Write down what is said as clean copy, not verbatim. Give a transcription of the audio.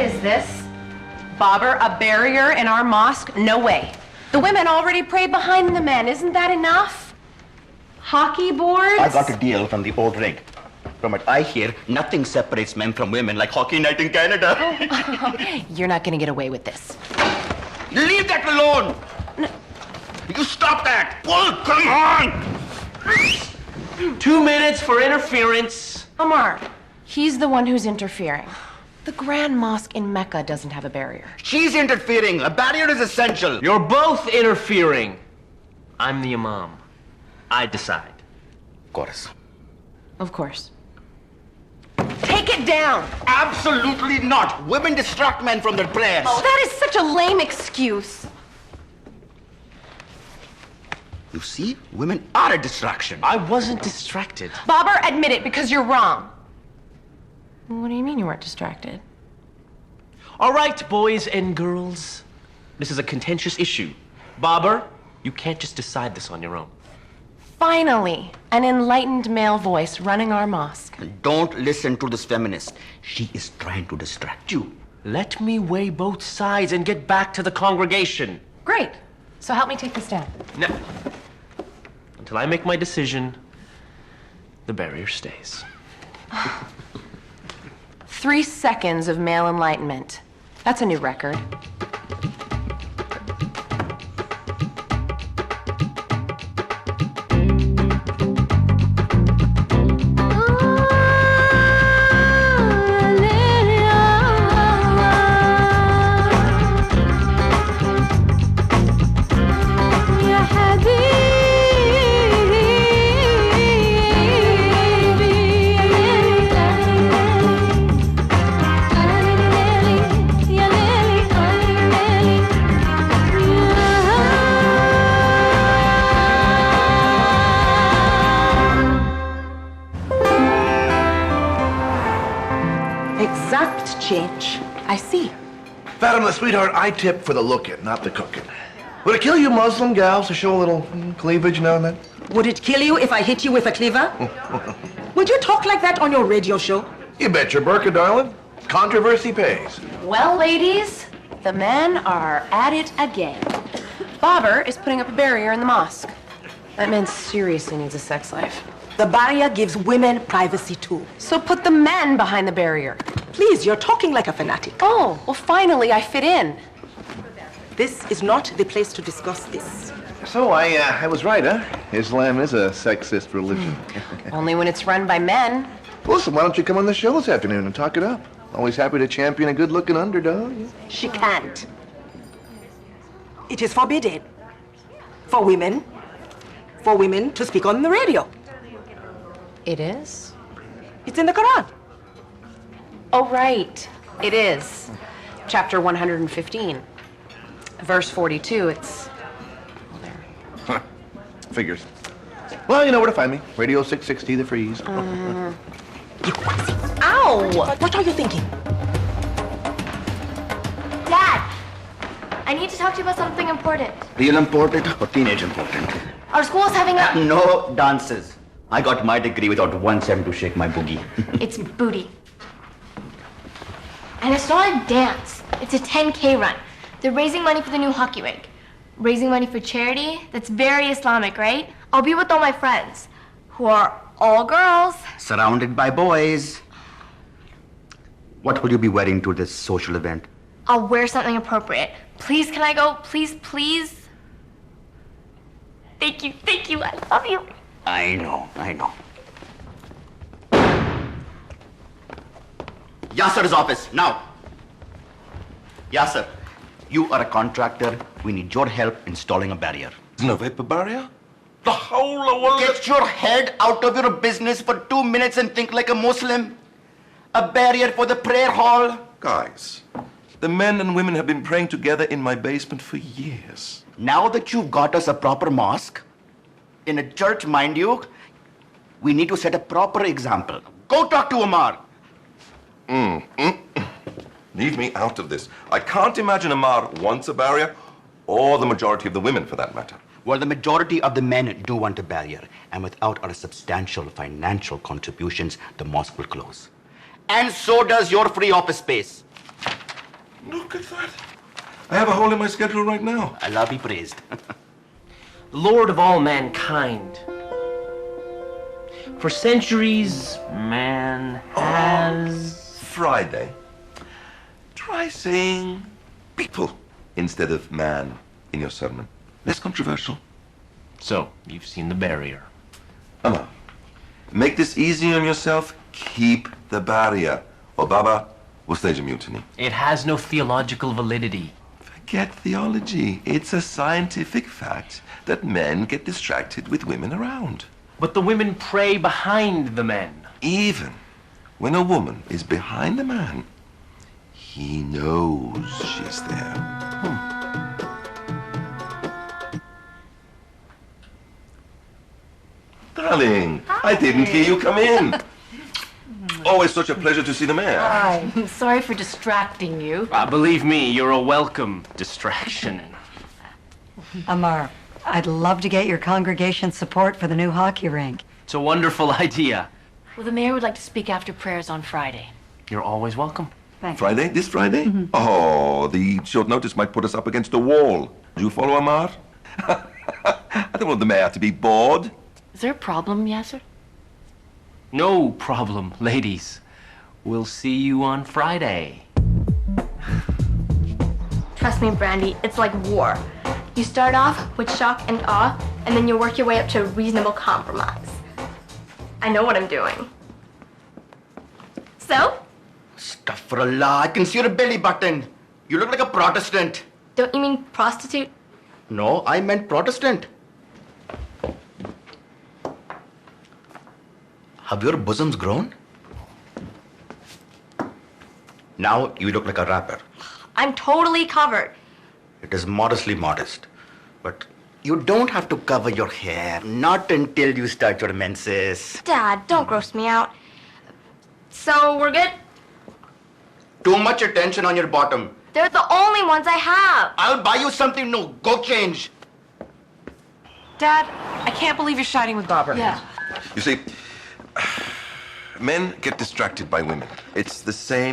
is this? Bobber, a barrier in our mosque? No way. The women already pray behind the men. Isn't that enough? Hockey boards? I got a deal from the old rig. From what I hear, nothing separates men from women like hockey night in Canada. Oh. You're not going to get away with this. Leave that alone! No. You stop that! Pull! Come on! 2 minutes for interference. Omar, he's the one who's interfering. The Grand Mosque in Mecca doesn't have a barrier. She's interfering. A barrier is essential. You're both interfering. I'm the imam. I decide. Of course. Of course. Take it down! Absolutely not. Women distract men from their prayers. Oh, that is such a lame excuse. You see, women are a distraction. I wasn't distracted. Bobber, admit it, because you're wrong. What do you mean you weren't distracted? All right, boys and girls. This is a contentious issue. Bobber, you can't just decide this on your own. Finally, an enlightened male voice running our mosque. Don't listen to this feminist. She is trying to distract you. Let me weigh both sides and get back to the congregation. Great. So help me take this down. No. Until I make my decision, the barrier stays. 3 seconds of male enlightenment. That's a new record. Exact change. I see. Fatima, sweetheart, I tip for the looking, not the cooking. Would it kill you Muslim gals to show a little cleavage now and then? Would it kill you if I hit you with a cleaver? Would you talk like that on your radio show? You bet your burqa, darling. Controversy pays. Well, ladies, the men are at it again. Bobber is putting up a barrier in the mosque. That man seriously needs a sex life. The barrier gives women privacy too. So put the men behind the barrier. Please, you're talking like a fanatic. Oh, well, finally I fit in. This is not the place to discuss this. So I was right, huh? Islam is a sexist religion. Only when it's run by men. Listen, why don't you come on the show this afternoon and talk it up? Always happy to champion a good-looking underdog. She can't. It is forbidden for women to speak on the radio. It is? It's in the Quran. Oh, right. It is. Chapter 115. Verse 42, it's... well, there. Huh. Figures. Well, you know where to find me. Radio 660, The Freeze. Ow! What are you thinking? Dad, I need to talk to you about something important. Real important or teenage important? Our school is having a... No dances. I got my degree without 1 cent to shake my boogie. It's booty. And it's not a dance. It's a 10K run. They're raising money for the new hockey rink. Raising money for charity? That's very Islamic, right? I'll be with all my friends, who are all girls. Surrounded by boys. What will you be wearing to this social event? I'll wear something appropriate. Please, can I go? Please, please? Thank you, I love you. I know. Yasser's office, now. Yasser, you are a contractor. We need your help installing a barrier. No vapor barrier? The whole of world. Get your head out of your business for 2 minutes and think like a Muslim. A barrier for the prayer hall. Guys, the men and women have been praying together in my basement for years. Now that you've got us a proper mosque, in a church, mind you, we need to set a proper example. Go talk to Omar. Leave me out of this. I can't imagine Amar wants a barrier, or the majority of the women for that matter. Well, the majority of the men do want a barrier, and without our substantial financial contributions, the mosque will close. And so does your free office space. Look at that. I have a hole in my schedule right now. Allah be praised. The Lord of all mankind. For centuries, man has... Friday. Try saying people instead of man in your sermon. Less controversial. So, you've seen the barrier. Amma, make this easy on yourself. Keep the barrier, or Baba will stage a mutiny. It has no theological validity. Forget theology. It's a scientific fact that men get distracted with women around. But the women pray behind the men. Even when a woman is behind a man, he knows she's there. Darling, I didn't hear you come in. Always such a pleasure to see the mayor. I'm sorry for distracting you. Believe me, you're a welcome distraction. Amar, I'd love to get your congregation's support for the new hockey rink. It's a wonderful idea. Well, the mayor would like to speak after prayers on Friday. You're always welcome. Thanks. Friday? This Friday? Oh, the short notice might put us up against a wall. Do you follow, Amar? I don't want the mayor to be bored. Is there a problem, Yasser? No problem, ladies. We'll see you on Friday. Trust me, Brandy, it's like war. You start off with shock and awe, and then you work your way up to a reasonable compromise. I know what I'm doing. So, Astaghfirullah, I can see your belly button. You look like a Protestant. don't you mean prostitute? No, I meant Protestant. Have your bosoms grown? Now you look like a rapper. I'm totally covered. It is modestly modest. But you don't have to cover your hair, not until you start your menses. Dad, don't gross me out. So, we're good? Too much attention on your bottom. They're the only ones I have. I'll buy you something new. Go change. Dad, I can't believe you're siding with Barbara. Yeah. You see, men get distracted by women. It's the same.